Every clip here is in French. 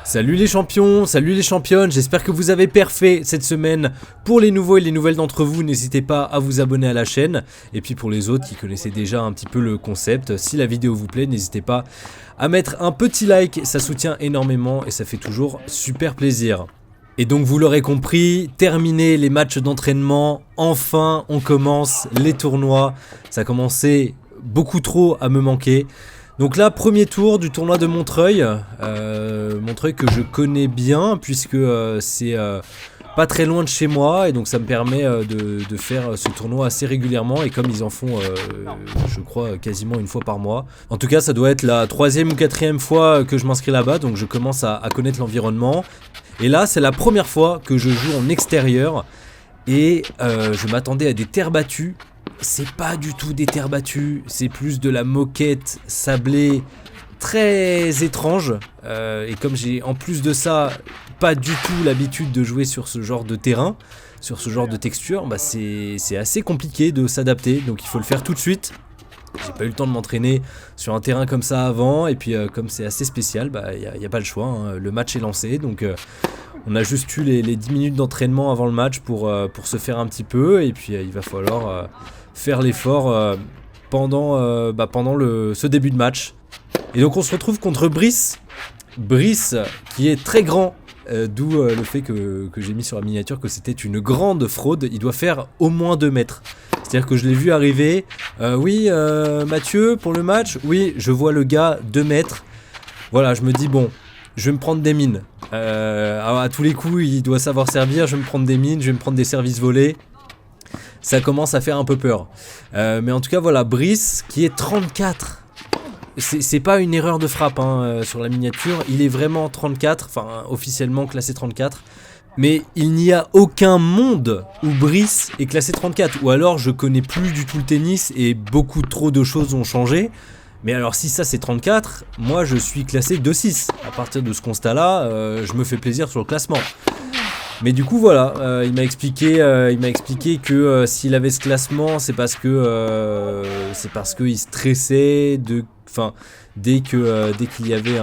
Salut les champions, salut les championnes, j'espère que vous avez perfait cette semaine. Pour les nouveaux et les nouvelles d'entre vous, n'hésitez pas à vous abonner à la chaîne. Et puis pour les autres qui connaissaient déjà un petit peu le concept, si la vidéo vous plaît, n'hésitez pas à mettre un petit like, ça soutient énormément et ça fait toujours super plaisir. Et donc vous l'aurez compris, terminé les matchs d'entraînement, enfin on commence les tournois. Ça a commencé beaucoup trop à me manquer. Donc là, premier tour du tournoi de Montreuil, Montreuil que je connais bien puisque c'est pas très loin de chez moi et donc ça me permet de faire ce tournoi assez régulièrement et comme ils en font, je crois, quasiment une fois par mois. En tout cas, ça doit être la 3e ou 4e fois que je m'inscris là-bas, donc je commence à connaître l'environnement. Et là, c'est la première fois que je joue en extérieur et je m'attendais à des terres battues. C'est pas du tout des terres battues, c'est plus de la moquette sablée très étrange. Et comme j'ai en plus de ça pas du tout l'habitude de jouer sur ce genre de terrain, sur ce genre de texture, bah c'est assez compliqué de s'adapter, donc il faut le faire tout de suite. J'ai pas eu le temps de m'entraîner sur un terrain comme ça avant, et puis comme c'est assez spécial, bah y a pas le choix, hein. Le match est lancé, donc on a juste eu les 10 minutes d'entraînement avant le match pour se faire un petit peu, et puis il va falloir faire l'effort pendant ce début de match. Et donc on se retrouve contre Brice qui est très grand, d'où le fait que j'ai mis sur la miniature que c'était une grande fraude. Il doit faire au moins 2 mètres. C'est-à-dire que je l'ai vu arriver, oui Mathieu pour le match, oui je vois le gars 2 mètres. Voilà, je me dis bon, je vais me prendre des mines. À tous les coups il doit savoir servir, je vais me prendre des mines, je vais me prendre des services volés. Ça commence à faire un peu peur. Mais en tout cas, voilà, Brice qui est 34. C'est pas une erreur de frappe hein, sur la miniature. Il est vraiment 34, enfin officiellement classé 34. Mais il n'y a aucun monde où Brice est classé 34. Ou alors je connais plus du tout le tennis et beaucoup trop de choses ont changé. Mais alors si ça c'est 34, moi je suis classé 2-6. À partir de ce constat-là, je me fais plaisir sur le classement. Mais du coup voilà, il m'a expliqué que s'il avait ce classement, c'est parce que il stressait dès qu'il y avait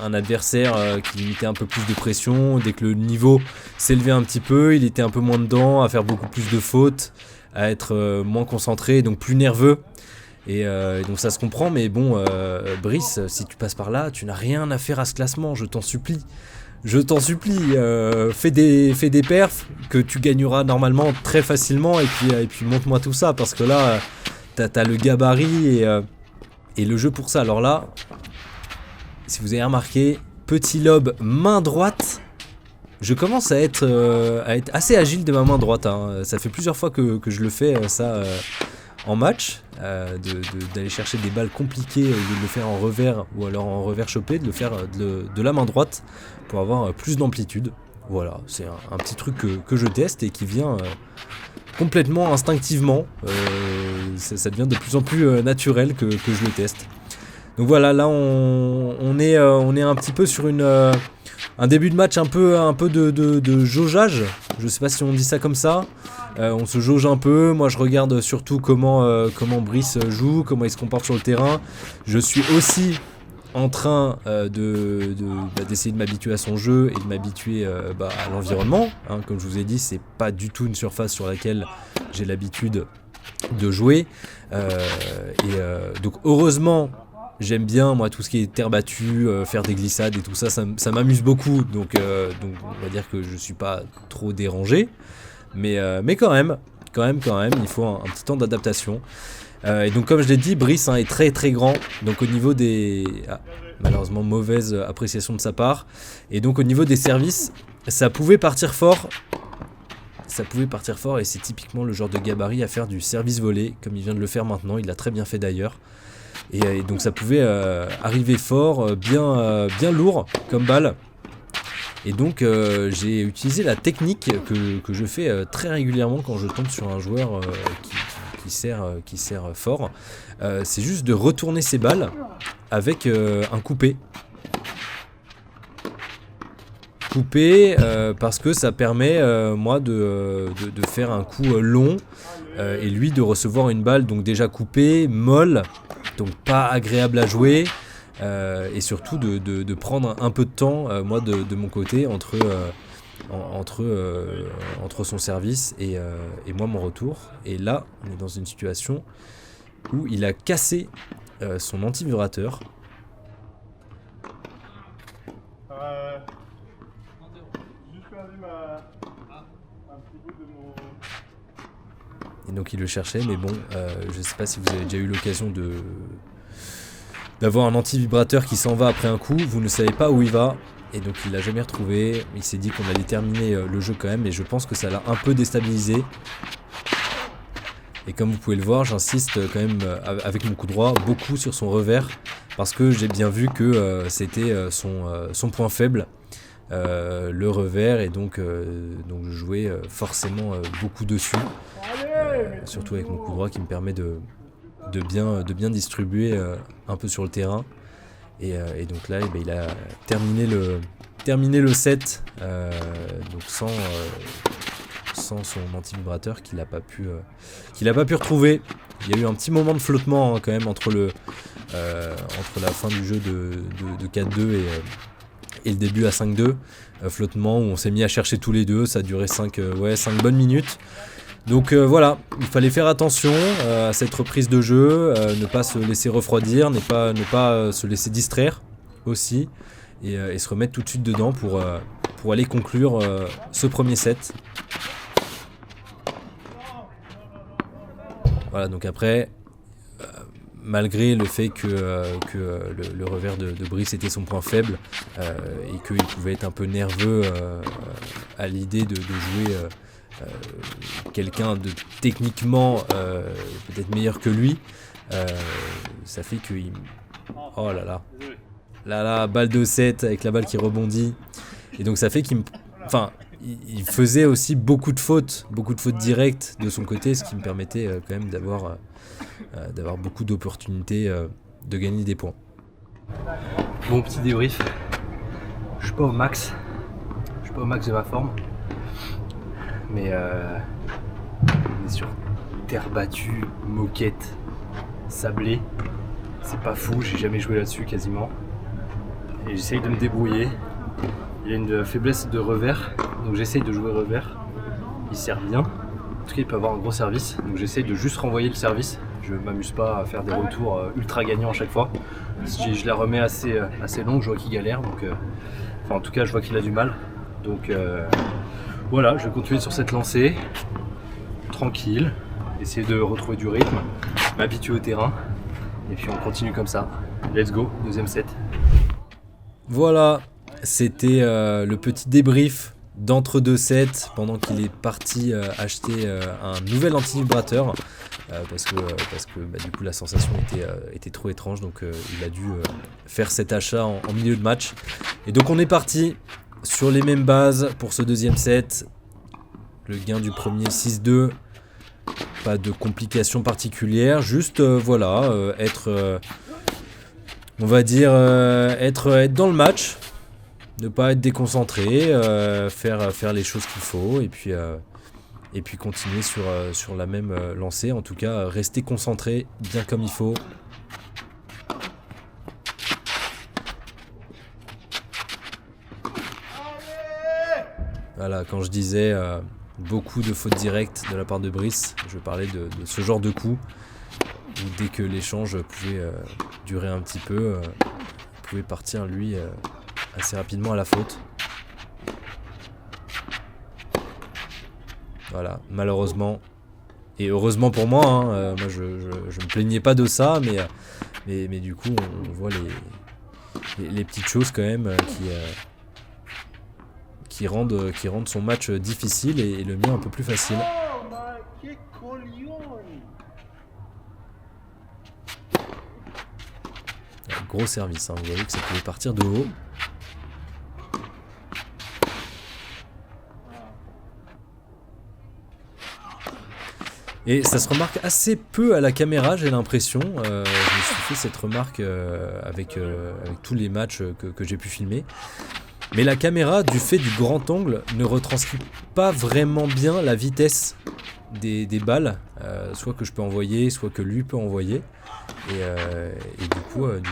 un adversaire qui lui mettait un peu plus de pression, dès que le niveau s'élevait un petit peu, il était un peu moins dedans, à faire beaucoup plus de fautes, à être moins concentré, donc plus nerveux. Et donc ça se comprend, mais bon, Brice, si tu passes par là, tu n'as rien à faire à ce classement, je t'en supplie. Fais des perfs que tu gagneras normalement très facilement et puis montre-moi tout ça parce que là t'as le gabarit et le jeu pour ça. Alors là, si vous avez remarqué, petit lob main droite, je commence à être assez agile de ma main droite, hein. Ça fait plusieurs fois que je le fais en match, d'aller chercher des balles compliquées, de le faire en revers ou alors en revers chopé, de le faire de la main droite pour avoir plus d'amplitude. Voilà, c'est un petit truc que je teste et qui vient complètement instinctivement. Ça devient de plus en plus naturel que je le teste. Donc voilà, là on est un petit peu sur un début de match un peu de jaugeage. Je sais pas si on dit ça comme ça. On se jauge un peu. Moi je regarde surtout comment Brice joue, comment il se comporte sur le terrain. Je suis aussi en train d'essayer de m'habituer à son jeu et de m'habituer à l'environnement, hein. Comme je vous ai dit, c'est pas du tout une surface sur laquelle j'ai l'habitude de jouer. Donc heureusement, j'aime bien moi tout ce qui est terre battue, faire des glissades et tout ça, ça m'amuse beaucoup. Donc on va dire que je suis pas trop dérangé, mais quand même, il faut un petit temps d'adaptation. Et donc comme je l'ai dit, Brice est très très grand, donc au niveau des... malheureusement mauvaise appréciation de sa part, et donc au niveau des services, ça pouvait partir fort et c'est typiquement le genre de gabarit à faire du service volé, comme il vient de le faire maintenant, il l'a très bien fait d'ailleurs, et donc ça pouvait arriver fort, bien lourd comme balle. Et donc j'ai utilisé la technique que je fais très régulièrement quand je tombe sur un joueur qui sert fort. C'est juste de retourner ses balles avec un coupé. Parce que ça permet moi de faire un coup long et lui de recevoir une balle donc déjà coupée, molle, donc pas agréable à jouer. et surtout de prendre un peu de temps, moi de mon côté, entre son service et moi mon retour. Et là on est dans une situation où il a cassé son anti-vibrateur. Et donc il le cherchait, mais bon, je sais pas si vous avez déjà eu l'occasion d'avoir un anti-vibrateur qui s'en va après un coup, vous ne savez pas où il va, et donc il l'a jamais retrouvé. Il s'est dit qu'on allait terminer le jeu quand même, et je pense que ça l'a un peu déstabilisé. Et comme vous pouvez le voir, j'insiste quand même avec mon coup droit beaucoup sur son revers, parce que j'ai bien vu que c'était son point faible, le revers, et donc je jouais forcément beaucoup dessus, surtout avec mon coup droit qui me permet de bien distribuer un peu sur le terrain. Et donc là il a terminé le set, donc sans son anti-vibrateur qu'il n'a pas pu retrouver. Il y a eu un petit moment de flottement quand même entre la fin du jeu de 4-2 et le début à 5-2, flottement où on s'est mis à chercher tous les deux. Ça a duré 5 bonnes minutes. Donc voilà, il fallait faire attention à cette reprise de jeu, ne pas se laisser refroidir, ne pas se laisser distraire aussi, et se remettre tout de suite dedans pour aller conclure ce premier set. Voilà, donc après, malgré le fait que le revers de Brice était son point faible, et qu'il pouvait être un peu nerveux à l'idée de jouer quelqu'un de techniquement peut-être meilleur que lui, ça fait que oh là là, balle de 7 avec la balle qui rebondit, et donc ça fait il faisait aussi beaucoup de fautes directes de son côté, ce qui me permettait quand même d'avoir beaucoup d'opportunités de gagner des points. Bon, petit débrief, je suis pas au max de ma forme, mais on est sur terre battue, moquette, sablée, c'est pas fou, j'ai jamais joué là-dessus quasiment, et j'essaye de me débrouiller. Il a une faiblesse de revers, donc j'essaye de jouer revers, il sert bien, en tout cas il peut avoir un gros service, donc j'essaye de juste renvoyer le service, je m'amuse pas à faire des retours ultra gagnants à chaque fois. Je la remets assez longue, je vois qu'il galère, donc en tout cas je vois qu'il a du mal, donc voilà, je vais continuer sur cette lancée, tranquille, essayer de retrouver du rythme, m'habituer au terrain, et puis on continue comme ça. Let's go, deuxième set. Voilà, c'était le petit débrief d'entre-deux sets pendant qu'il est parti acheter un nouvel anti-vibrateur, parce que du coup la sensation était trop étrange, donc il a dû faire cet achat en milieu de match. Et donc on est parti sur les mêmes bases pour ce deuxième set. Le gain du premier 6-2, pas de complications particulières, juste être on va dire être dans le match, ne pas être déconcentré, faire les choses qu'il faut, et puis continuer sur la même lancée. En tout cas, rester concentré bien comme il faut. Voilà, quand je disais beaucoup de fautes directes de la part de Brice, je parlais de ce genre de coup où dès que l'échange pouvait durer un petit peu, pouvait partir lui assez rapidement à la faute. Voilà, malheureusement, et heureusement pour moi, hein, moi je me plaignais pas de ça, mais du coup on voit les petites choses quand même qui rendent son match difficile et le mien un peu plus facile. Gros service, hein, vous voyez que ça pouvait partir de haut. Et ça se remarque assez peu à la caméra, j'ai l'impression. Je me suis fait cette remarque avec tous les matchs que j'ai pu filmer. Mais la caméra, du fait du grand angle, ne retranscrit pas vraiment bien la vitesse des balles, soit que je peux envoyer, soit que lui peut envoyer. Et du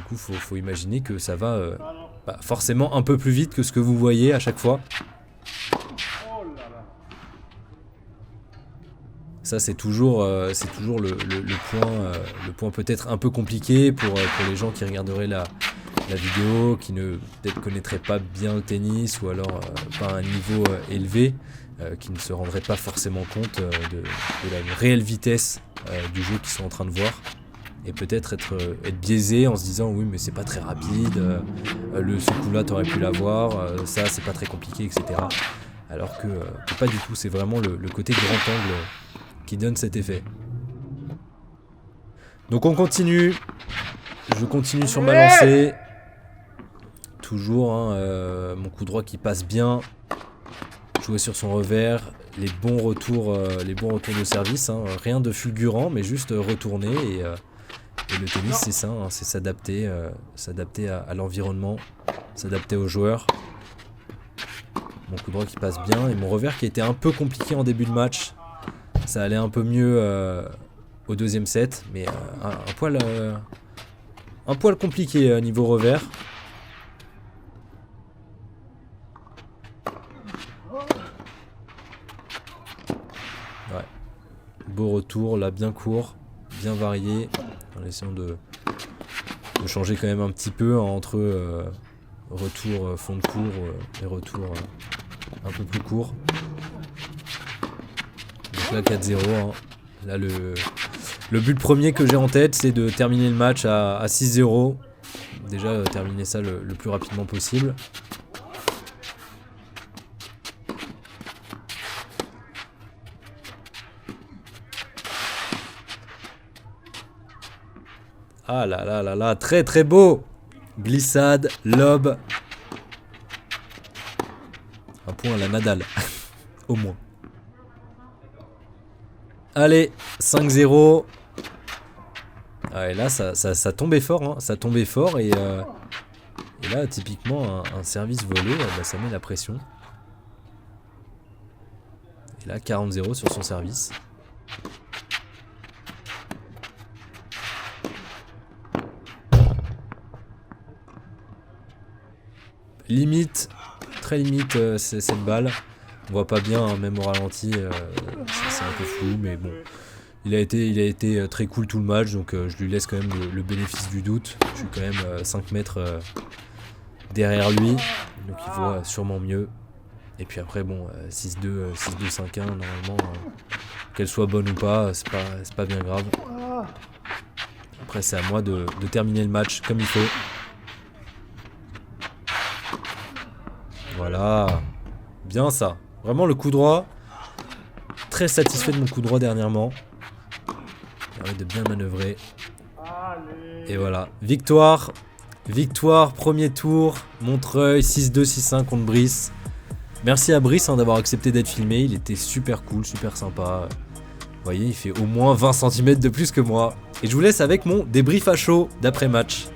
coup, faut imaginer que ça va forcément un peu plus vite que ce que vous voyez à chaque fois. Ça c'est toujours le point peut-être un peu compliqué pour les gens qui regarderaient la vidéo, qui ne peut-être connaîtraient pas bien le tennis ou alors pas un niveau élevé, qui ne se rendraient pas forcément compte de la réelle vitesse du jeu qu'ils sont en train de voir. Et peut-être être biaisé en se disant oui mais c'est pas très rapide, ce coup là t'aurais pu l'avoir, ça c'est pas très compliqué, etc. Alors que pas du tout, c'est vraiment le côté grand angle qui donne cet effet. Donc on continue, je continue sur ma lancée, toujours mon coup droit qui passe bien, jouer sur son revers, les bons retours de service, rien de fulgurant mais juste retourner et le tennis c'est ça, c'est s'adapter à l'environnement, s'adapter aux joueurs. Mon coup droit qui passe bien et mon revers qui était un peu compliqué en début de match, ça allait un peu mieux au deuxième set, mais un poil compliqué niveau revers. Ouais. Beau retour là, bien court, bien varié, en essayant de changer quand même un petit peu entre retour fond de cours et retour un peu plus court. Donc là 4-0, là le but premier que j'ai en tête c'est de terminer le match à 6-0, déjà terminer ça le plus rapidement possible. Ah là là là là, très très beau. Glissade, lob. Un point à la Nadal, au moins. Allez, 5-0. Ah, et là, ça tombait fort, ça tombait fort. Et là, typiquement, un service volé, ça met la pression. Et là, 40-0 sur son service. Limite, très limite cette balle. On voit pas bien, même au ralenti, c'est un peu flou, mais bon. Il a été très cool tout le match, donc je lui laisse quand même le bénéfice du doute. Je suis quand même 5 mètres derrière lui, donc il voit sûrement mieux. Et puis après, bon, 6-2, 5-1, normalement, qu'elle soit bonne ou pas, c'est pas bien grave. Après, c'est à moi de terminer le match comme il faut. Voilà, bien ça. Vraiment le coup droit. Très satisfait de mon coup droit dernièrement. Permet de bien manœuvrer. Et voilà, victoire. Victoire, premier tour. Montreuil, 6-2, 6-1 contre Brice. Merci à Brice d'avoir accepté d'être filmé. Il était super cool, super sympa. Vous voyez, il fait au moins 20 cm de plus que moi. Et je vous laisse avec mon débrief à chaud d'après-match.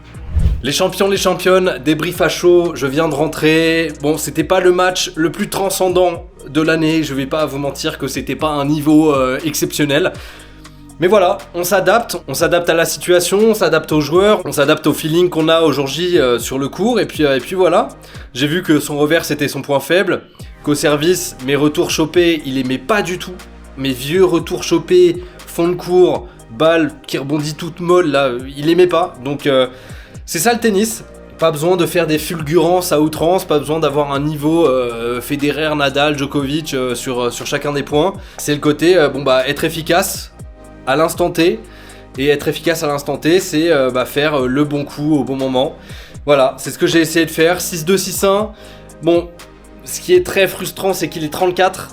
Les champions, les championnes, débrief à chaud, je viens de rentrer. Bon, c'était pas le match le plus transcendant de l'année, je vais pas vous mentir que c'était pas un niveau exceptionnel. Mais voilà, on s'adapte à la situation, on s'adapte aux joueurs, on s'adapte au feeling qu'on a aujourd'hui sur le court, et puis voilà. J'ai vu que son revers c'était son point faible, qu'au service, mes retours chopés, il aimait pas du tout. Mes vieux retours chopés, fond de court, balle qui rebondit toute molle, là, il aimait pas. Donc c'est ça le tennis, pas besoin de faire des fulgurances à outrance, pas besoin d'avoir un niveau Federer, Nadal, Djokovic sur chacun des points. C'est le côté, être efficace à l'instant T, et être efficace à l'instant T, c'est faire le bon coup au bon moment. Voilà, c'est ce que j'ai essayé de faire, 6-2, 6-1. Bon, ce qui est très frustrant, c'est qu'il est 34,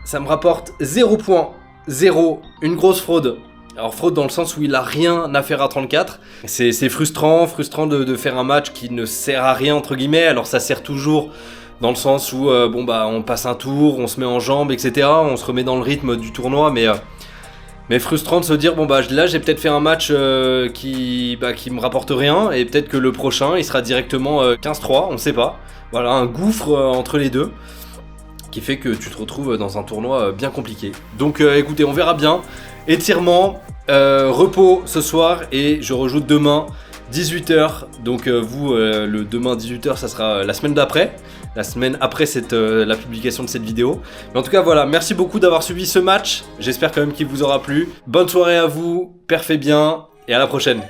ça me rapporte 0 points, 0, une grosse fraude. Alors fraude dans le sens où il a rien à faire à 34. C'est frustrant de faire un match qui ne sert à rien entre guillemets. Alors ça sert toujours dans le sens où on passe un tour, on se met en jambes, etc. On se remet dans le rythme du tournoi, mais frustrant de se dire là j'ai peut-être fait un match qui me rapporte rien, et peut-être que le prochain il sera directement 15-3, on sait pas. Voilà, un gouffre entre les deux qui fait que tu te retrouves dans un tournoi bien compliqué. Donc écoutez, on verra bien. Étirement, repos ce soir et je rejoue demain 18h. Donc vous, le demain 18h, ça sera la semaine d'après. La semaine après la publication de cette vidéo. Mais en tout cas, voilà, merci beaucoup d'avoir suivi ce match. J'espère quand même qu'il vous aura plu. Bonne soirée à vous, perfez bien et à la prochaine.